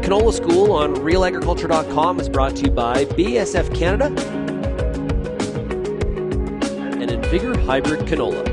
The Canola School on RealAgriculture.com is brought to you by BASF Canada and Invigor Hybrid Canola.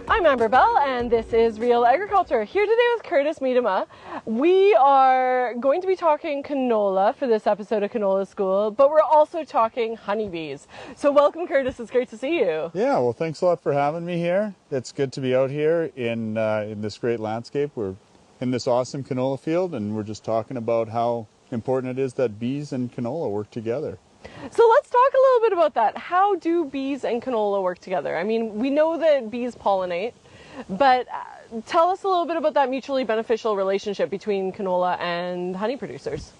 I'm Amber Bell, and this is Real Agriculture. Here today with Curtis Miedema. We are going to be talking canola for this episode of Canola School, but we're also talking honeybees. So welcome, Curtis. It's great to see you. Yeah, well, thanks a lot for having me here. It's good to be out here in this great landscape. We're in this awesome canola field, and we're just talking about how important it is that bees and canola work together. So let's talk a little bit about that. How do bees and canola work together? I mean, we know that bees pollinate, but tell us a little bit about that mutually beneficial relationship between canola and honey producers.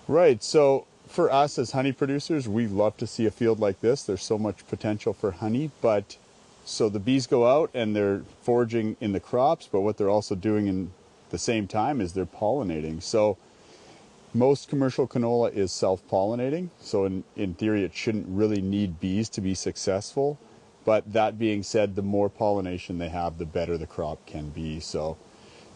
Right, so for us as honey producers, we love to see a field like this. There's so much potential for honey, but so the bees go out and they're foraging in the crops, but what they're also doing in the same time is they're pollinating. So most commercial canola is self-pollinating, so in theory it shouldn't really need bees to be successful. But that being said, the more pollination they have, the better the crop can be. So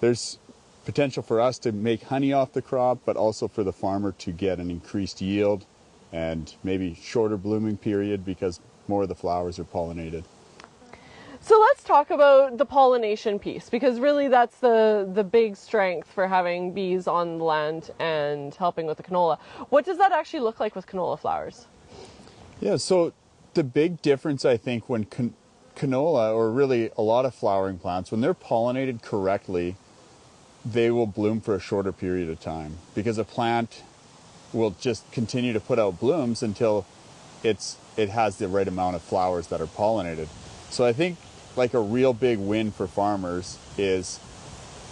there's potential for us to make honey off the crop, but also for the farmer to get an increased yield and maybe shorter blooming period because more of the flowers are pollinated. So let's talk about the pollination piece, because really that's the big strength for having bees on the land and helping with the canola. What does that actually look like with canola flowers? Yeah, so the big difference, I think, when canola, or really a lot of flowering plants, when they're pollinated correctly, they will bloom for a shorter period of time because a plant will just continue to put out blooms until it has the right amount of flowers that are pollinated. So I think like a real big win for farmers is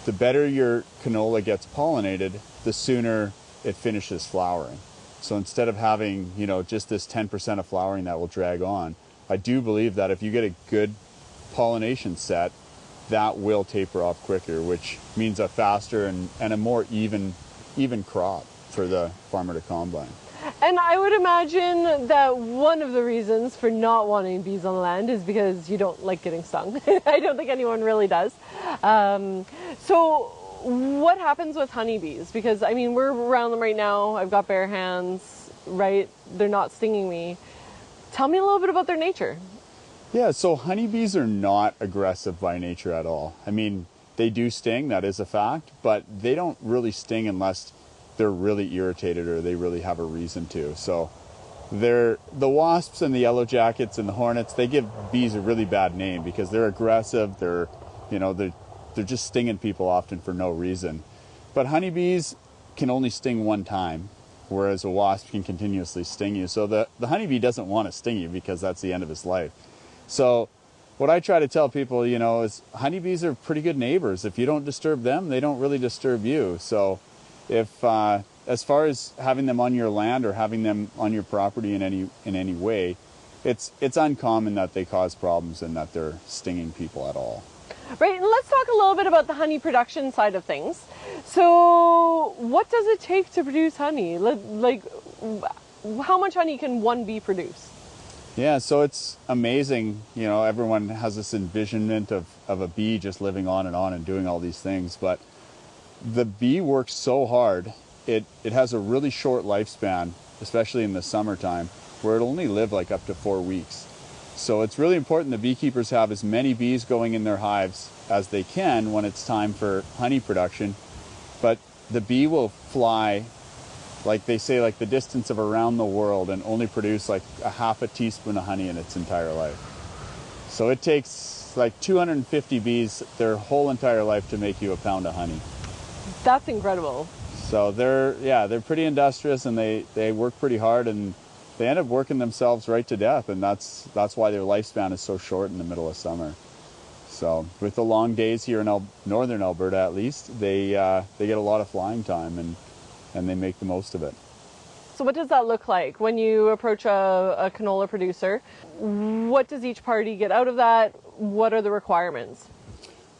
the better your canola gets pollinated, the sooner it finishes flowering. So instead of having, just this 10% of flowering that will drag on, I do believe that if you get a good pollination set, that will taper off quicker, which means a faster and a more even crop for the farmer to combine. And I would imagine that one of the reasons for not wanting bees on land is because you don't like getting stung. I don't think anyone really does. So what happens with honeybees? Because, I mean, we're around them right now. I've got bare hands, right? They're not stinging me. Tell me a little bit about their nature. Yeah, so honeybees are not aggressive by nature at all. I mean, they do sting, that is a fact, but they don't really sting unless they're really irritated or they really have a reason to. So the wasps and the yellow jackets and the hornets, they give bees a really bad name because they're aggressive, they're just stinging people often for no reason. But honeybees can only sting one time, whereas a wasp can continuously sting you. So the honeybee doesn't want to sting you because that's the end of his life. So what I try to tell people, is honeybees are pretty good neighbors. If you don't disturb them, they don't really disturb you. So if as far as having them on your land or having them on your property in any way, it's uncommon that they cause problems and that they're stinging people at all. Right, and let's talk a little bit about the honey production side of things. So what does it take to produce honey? Like, how much honey can one bee produce? Yeah, so it's amazing. Everyone has this envisionment of a bee just living on and doing all these things, but the bee works so hard. It has a really short lifespan, especially in the summertime, where it'll only live like up to 4 weeks. So it's really important the beekeepers have as many bees going in their hives as they can when it's time for honey production. But the bee will fly, like they say, like the distance of around the world and only produce like a half a teaspoon of honey in its entire life. So it takes like 250 bees their whole entire life to make you a pound of honey. That's incredible. So they're pretty industrious and they work pretty hard and they end up working themselves right to death, and that's why their lifespan is so short in the middle of summer. So with the long days here in northern Alberta, at least, they get a lot of flying time and they make the most of it. So what does that look like when you approach a canola producer? What does each party get out of that? What are the requirements?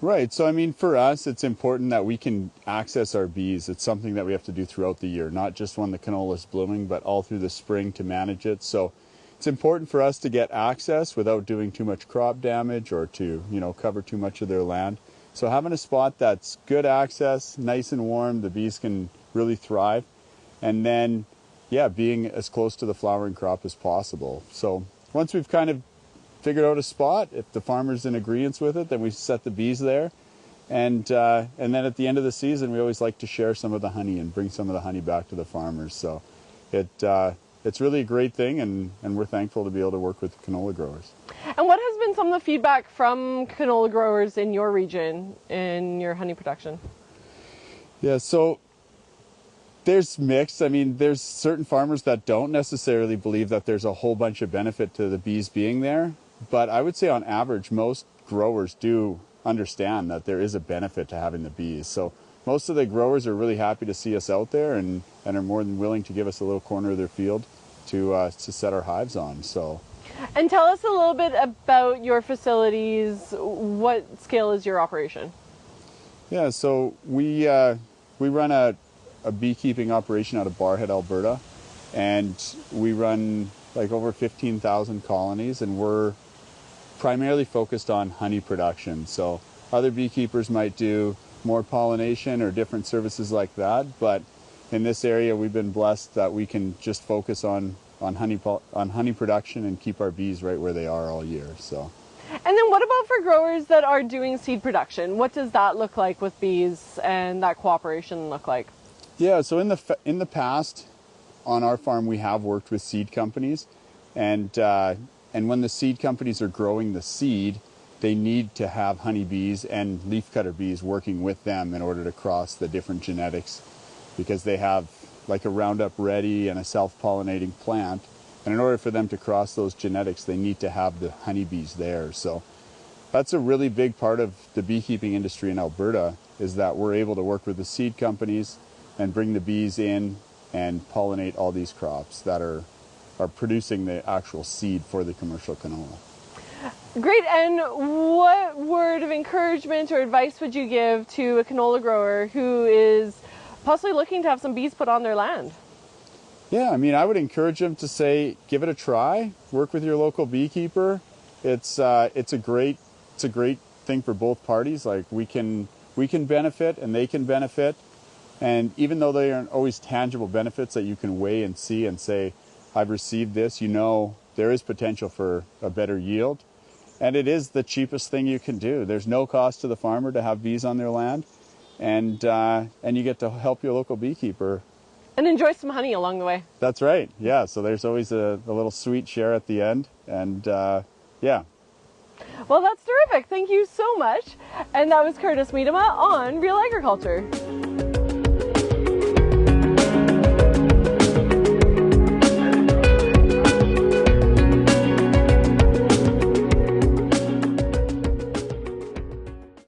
Right. So, I mean, for us, it's important that we can access our bees. It's something that we have to do throughout the year, not just when the canola is blooming, but all through the spring to manage it. So it's important for us to get access without doing too much crop damage or to, cover too much of their land. So having a spot that's good access, nice and warm, the bees can really thrive. And then, yeah, being as close to the flowering crop as possible. So once we've kind of figured out a spot, if the farmer's in agreement with it, then we set the bees there. And then at the end of the season, we always like to share some of the honey and bring some of the honey back to the farmers. So it's really a great thing, and we're thankful to be able to work with canola growers. And what has been some of the feedback from canola growers in your region in your honey production? Yeah, so there's mixed. I mean, there's certain farmers that don't necessarily believe that there's a whole bunch of benefit to the bees being there. But I would say on average, most growers do understand that there is a benefit to having the bees. So most of the growers are really happy to see us out there and are more than willing to give us a little corner of their field to set our hives on. So. And tell us a little bit about your facilities. What scale is your operation? Yeah, so we run a beekeeping operation out of Barrhead, Alberta, and we run like over 15,000 colonies, and we're primarily focused on honey production. So other beekeepers might do more pollination or different services like that, but in this area we've been blessed that we can just focus on honey production and keep our bees right where they are all year. So. And then what about for growers that are doing seed production? What does that look like with bees and that cooperation look like? Yeah, so in the past on our farm we have worked with seed companies, and when the seed companies are growing the seed, they need to have honeybees and leafcutter bees working with them in order to cross the different genetics, because they have like a Roundup Ready and a self-pollinating plant. And in order for them to cross those genetics, they need to have the honeybees there. So that's a really big part of the beekeeping industry in Alberta, is that we're able to work with the seed companies and bring the bees in and pollinate all these crops that are producing the actual seed for the commercial canola. Great. And what word of encouragement or advice would you give to a canola grower who is possibly looking to have some bees put on their land? Yeah, I mean, I would encourage them to say, give it a try. Work with your local beekeeper. It's a great thing for both parties. Like we can benefit and they can benefit. And even though they aren't always tangible benefits that you can weigh and see and say, I've received this, there is potential for a better yield. And it is the cheapest thing you can do. There's no cost to the farmer to have bees on their land. And you get to help your local beekeeper. And enjoy some honey along the way. That's right. Yeah, so there's always a little sweet share at the end. And yeah. Well, that's terrific. Thank you so much. And that was Curtis Miedema on Real Agriculture.